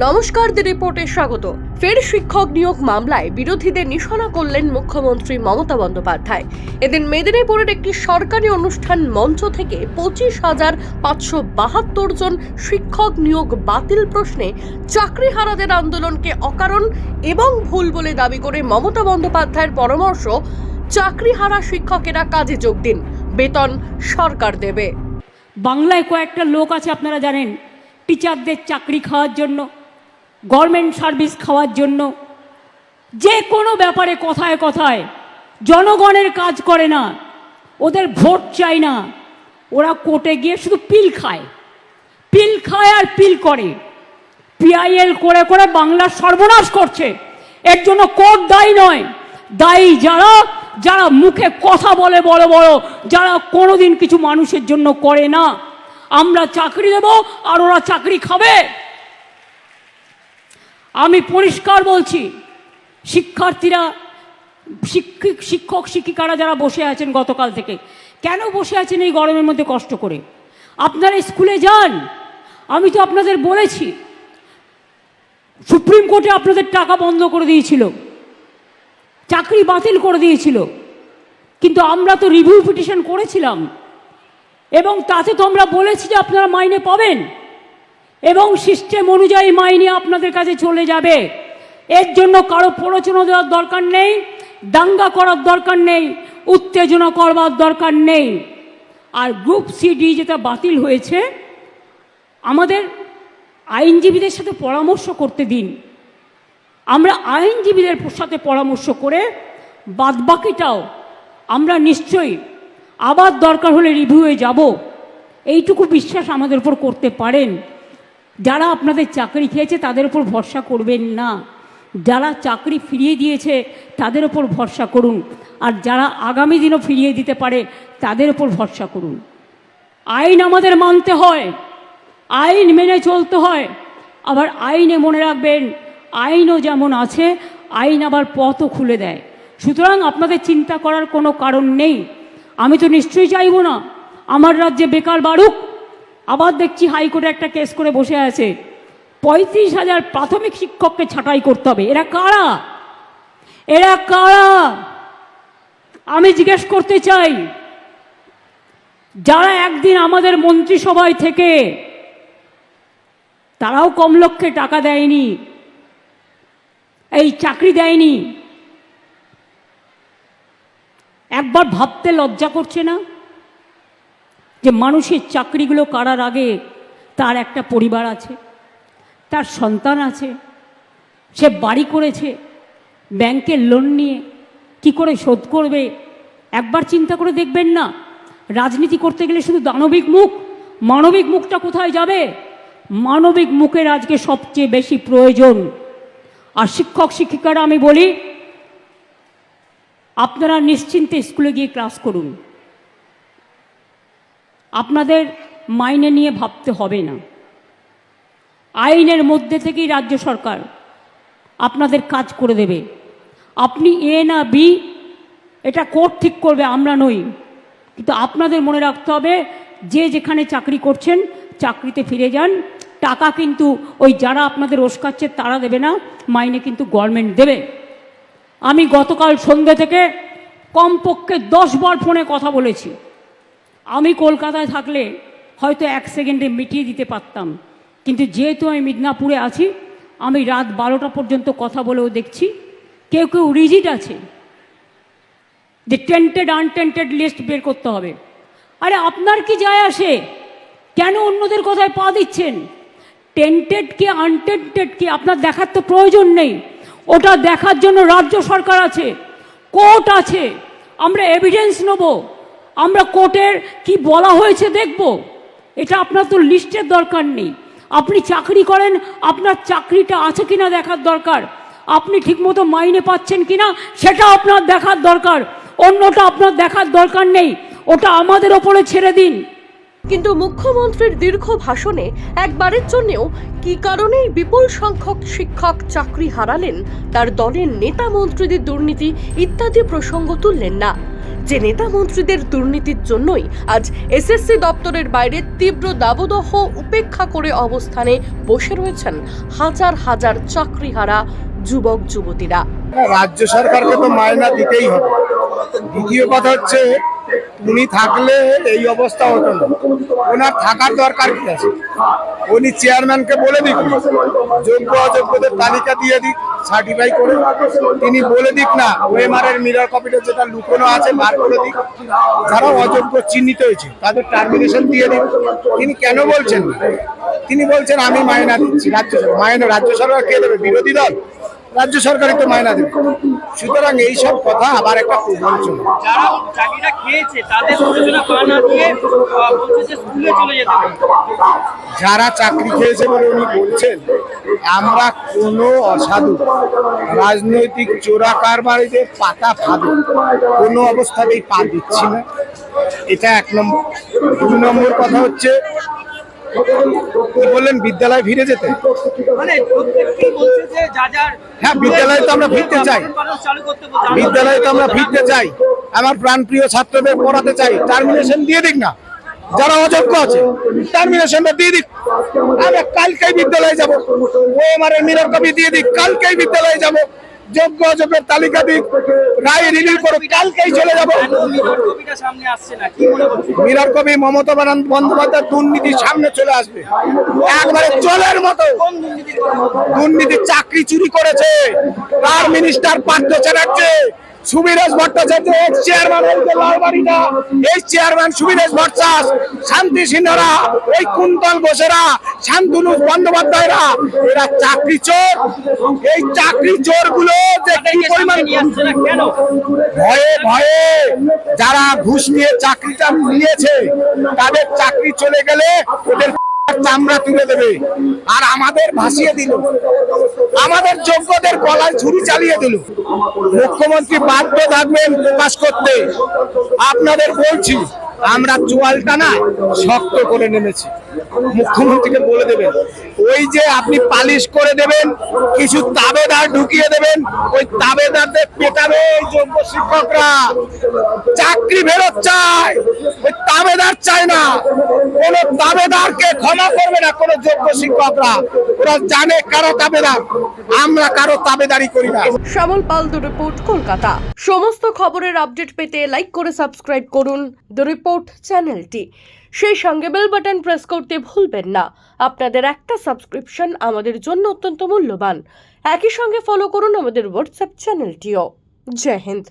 নমস্কার, দি রিপোর্টে স্বাগত। ফের শিক্ষক নিয়োগ মামলায় বিরোধীদের নিশানা করলেন মুখ্যমন্ত্রী মমতা বন্দ্যোপাধ্যায়। এদিন মেদিনীপুরের একটি সরকারি অনুষ্ঠান মঞ্চ থেকে 25,572 জন শিক্ষক নিয়োগ বাতিল প্রশ্নে চাকরিহারাদের আন্দোলনকে অকারণ এবং ভুল বলে দাবি করে মমতা বন্দ্যোপাধ্যায়ের পরামর্শ, চাকরিহারা শিক্ষকেরা কাজে যোগ দিন, বেতন সরকার দেবে। বাংলায় কয়েকটা লোক আছে, আপনারা জানেন, টিচারদের চাকরি খাওয়ার জন্য, গভর্নমেন্ট সার্ভিস খাওয়ার জন্য, যে কোনো ব্যাপারে কথায় কথায় জনগণের কাজ করে না, ওদের ভোট চাই না, ওরা কোর্টে গিয়ে শুধু পিল খায় আর পিল করে, পিআইএল করে করে বাংলার সর্বনাশ করছে। এর জন্য কোর্ট দায়ী নয়, দায়ী যারা মুখে কথা বলে বড় বড়, যারা কোনোদিন কিছু মানুষের জন্য করে না। আমরা চাকরি দেব আর ওরা চাকরি খাবে। আমি পরিষ্কার বলছি, শিক্ষার্থীরা, শিক্ষক শিক্ষিকারা যারা বসে আছেন গতকাল থেকে, কেন বসে আছেন এই গরমের মধ্যে কষ্ট করে? আপনারা স্কুলে যান। আমি তো আপনাদের বলেছি, সুপ্রিম কোর্টে আপনাদের টাকা বন্ধ করে দিয়েছিল, চাকরি বাতিল করে দিয়েছিল, কিন্তু আমরা তো রিভিউ পিটিশন করেছিলাম এবং তাতে তো আমরা বলেছি যে আপনারা মাইনে পাবেন এবং সিস্টেম অনুযায়ী মাইনে আপনাদের কাছে চলে যাবে। এর জন্য কারো প্ররোচনা দেওয়ার দরকার নেই, দাঙ্গা করার দরকার নেই, উত্তেজনা করবার দরকার নেই। আর গ্রুপ সিডি যেটা বাতিল হয়েছে, আমাদের আইনজীবীদের সাথে পরামর্শ করতে দিন। আমরা আইনজীবীদের সাথে পরামর্শ করে বাদবাকিটাও আমরা নিশ্চয়ই আবার দরকার হলে রিভিউয়ে যাব, এইটুকু বিশ্বাস আমাদের উপর করতে পারেন। যারা আপনাদের চাকরি খেয়েছে তাদের উপর ভরসা করবেন না, যারা চাকরি ফিরিয়ে দিয়েছে তাদের উপর ভরসা করুন, আর যারা আগামী দিনও ফিরিয়ে দিতে পারে তাদের উপর ভরসা করুন। আইন আমাদের মানতে হয়, আইন মেনে চলতে হয়, আবার আইনে মনে রাখবেন আইনও যেমন আছে, আইন আবার পথও খুলে দেয়। সুতরাং আপনাদের চিন্তা করার কোনো কারণ নেই। আমি তো নিশ্চয়ই চাইব না আমার রাজ্যে বেকার বাড়ুক। আবার দেখছি হাইকোর্টে একটা কেস করে বসে আছে, 35,000 প্রাথমিক শিক্ষককে ছাঁটাই করতে হবে। এরা কারা? আমি জিজ্ঞেস করতে চাই, যারা একদিন আমাদের মন্ত্রিসভায় থেকে তারাও কম লক্ষ্যে টাকা দেয়নি, এই চাকরি দেয়নি, একবার ভাবতে লজ্জা করছে না যে মানুষের চাকরিগুলো করার আগে তার একটা পরিবার আছে, তার সন্তান আছে, সে বাড়ি করেছে, ব্যাংকের লোন নিয়ে কি করে শোধ করবে? একবার চিন্তা করে দেখবেন না? রাজনীতি করতে গেলে শুধু মানবিক মুখটা কোথায় যাবে? মানবিক মুখের আজকে সবচেয়ে বেশি প্রয়োজন। আর শিক্ষক শিক্ষিকারা আমি বলি, আপনারা নিশ্চিন্তে স্কুলে গিয়ে ক্লাস করুন, আপনাদের মাইনে নিয়ে ভাবতে হবে না। আইনের মধ্যে থেকেই রাজ্য সরকার আপনাদের কাজ করে দেবে। আপনি এ না বি এটা কোর্ট ঠিক করবে, আমরা নই। কিন্তু আপনাদের মনে রাখতে হবে, যে যেখানে চাকরি করছেন চাকরিতে ফিরে যান। টাকা কিন্তু ওই যারা আপনাদের ওস্কাচ্ছে তারা দেবে না, মাইনে কিন্তু গভর্নমেন্ট দেবে। আমি গতকাল সন্ধ্যে থেকে কমপক্ষে 10 বার ফোনে কথা বলেছি। আমি কলকাতায় থাকলে হয়তো 1 সেকেন্ডে মিটিয়ে দিতে পারতাম, কিন্তু যেহেতু আমি মিদনাপুরে আছি, আমি রাত 12টা পর্যন্ত কথা বলেও দেখছি কেউ রিজিড আছে যে টেন্টেড আনটেন্টেড লিস্ট বের করতে হবে। আরে আপনার কি যায় আসে? কেন অন্যদের কথায় পা দিচ্ছেন? টেন্টেড কি আনটেন্টেড কি আপনার দেখার তো প্রয়োজন নেই। ওটা দেখার জন্য রাজ্য সরকার আছে, কোর্ট আছে। আমরা এভিডেন্স নেব, আমরা কোর্টের কি বলা হয়েছে দেখব। এটা আপনার তো লিস্টের দরকার নেই। আপনি চাকরি করেন, আপনার চাকরিটা আছে কিনা দেখার দরকার, আপনি ঠিকমতো মাইনে পাচ্ছেন কিনা সেটা আপনার দেখার দরকার। অন্যটা আপনার দেখার দরকার নেই, ওটা আমাদের ওপরে ছেড়ে দিন। কিন্তু মুখ্যমন্ত্রীর দীর্ঘ ভাষণে একবারের জন্যও কি কারণে বিপুল সংখ্যক শিক্ষক চাকরি হারালেন তার দলের নেতা মন্ত্রীদের দুর্নীতি ইত্যাদি প্রসঙ্গ তুললেন না। যে নেতা মন্ত্রীদের দুর্নীতির জন্যই আজ এসএসসি দপ্তরের বাইরে তীব্র দাবদাহ উপেক্ষা করে অবস্থানে বসে রয়েছেন হাজার হাজার চাকরিহারা যুবক যুবতীরা। রাজ্য সরকারকে তো মায়না দিতেই হবে। দ্বিতীয় কথা হচ্ছে, উনি থাকলে এই অবস্থা হতো না। ওনার থাকার দরকার কি আছে? উনি চেয়ারম্যানকে বলে দিক, যোগ্য অযোগ্যদের তালিকা দিয়ে দিক, সার্টিফাই করে। তিনি বলে দিক না, ওএমআর এর মিরর কপিটা যেটা লুকোনো আছে বার করে দিক। যারা অযোগ্য চিহ্নিত হয়েছে তাদের টার্মিনেশন দিয়ে দিক। তিনি কেন বলছেন না? তিনি বলছেন আমি মায়না দিচ্ছি। রাজ্য সরকার কে দেবে? বিরোধী দল। রাজ্য সরকারই তো মায়না দেবে। সুতরাং এইসব কথা আবার একটা প্রবঞ্চনা। যারা চাকরিটা খেয়েছে তাদের প্রয়োজনে পানা দিয়ে বলছে যে স্কুলে চলে যেতে হবে। যারা চাকরি খেয়েছে বলে উনি বলছেন, আমরা কোনো অসাধু রাজনৈতিক চোরা কারবারিতে পাতা ফাঁদে কোনো অবস্থাতেই পা দিচ্ছি না। এটা 1 নম্বর। 2 নম্বর কথা হচ্ছে, বললেন বিদ্যালয়ে ফিরে যেতে। মানে প্রত্যেককেই বলছে যে যা যার হ্যাঁ, বিদ্যালয়ে তো আমরা ফিরতে চাই। চালু করতে বলছে। বিদ্যালয়ে তো আমরা ফিরতে চাই। আমার প্রাণপ্রিয় ছাত্রদের পড়াতে চাই। টার্মিনেশন দিয়ে দিক না। যারা অযোগ্য আছে টার্মিনেশনটা দিয়ে দিক। আমরা কালকেই বিদ্যালয়ে যাব। ওএমআর এর মিরর কপি দিয়ে দিক, কালকেই বিদ্যালয়ে যাব। যোগ্য অযোগ্যের তালিকা দিক, রায় রিভিউ করো, কালকেই চলে যাব। কবিটা সামনে আসছে না, কি মনে করছে? মিরর কপি মমতা বন্দ্যোপাধ্যায়ের দুর্নীতি সামনে চলে আসবে একবারে জলের মতো। কোন দুর্নীতির কথা বলছে? দুর্নীতি চাকরি চুরি করেছে তার minister Partha Chatterjee, Subiresh Bhattacharya ex chairman লালবাড়িটা, এই চেয়ারম্যান সুবিরেশ ভট্টাচার্য, শান্তি সিনহারা, ওই কুন্তল ঘোষেরা, শান্তনু বন্দ্যোপাধ্যায়রা, এরা চাকরি চোর। এই চাকরি চোর গুলো যে কি পরিমাণ নিয়ে আসছে না কেন? ভয়ে ভয়ে যারা ঘুষ নিয়ে চাকরিটা নিয়েছে তাদের চাকরি চলে গেলে ওদের চামড়া তুলে দেবে। আর আমাদের ভাসিয়ে দিল, আমাদের যোগ্যদের গলায় ছুরি চালিয়ে দিল। মুখ্যমন্ত্রী বাধ্য থাকবেন প্রকাশ করতে। আপনাদের বলছি, আমরা চোয়ালটা না শক্ত করে নেমেছি। মুখ্যমন্ত্রীকে বলে দেবেন, ওই যে আপনি পালিশ করে দেবেন, কিছু তাবেদার ঢুকিয়ে দেবেন, ওই তাবেদারদের পেটাবে এই যোগ্য শিক্ষকরা। চাকরি ফেরত চায়, ওই তাবেদার চায় না। কোন তাবেদারকে ক্ষমা করবে না কোন যোগ্য শিক্ষকরা। ওরা জানে কারো তাবেদার, আমরা কারো তাবেদারি করি না। শ্যামল পাল, দ্য রিপোর্ট, কলকাতা। সমস্ত খবরের আপডেট পেতে লাইক করে সাবস্ক্রাইব করুন দ্য রিপোর্ট চ্যানেলটি। সেই সঙ্গে বেল বাটন প্রেস করতে ভুলবেন না। আপনাদের একটা সাবস্ক্রিপশন আমাদের জন্য অত্যন্ত মূল্যবান। একই সঙ্গে ফলো করুন আমাদের হোয়াটসঅ্যাপ চ্যানেলটিও। জয় হিন্দ।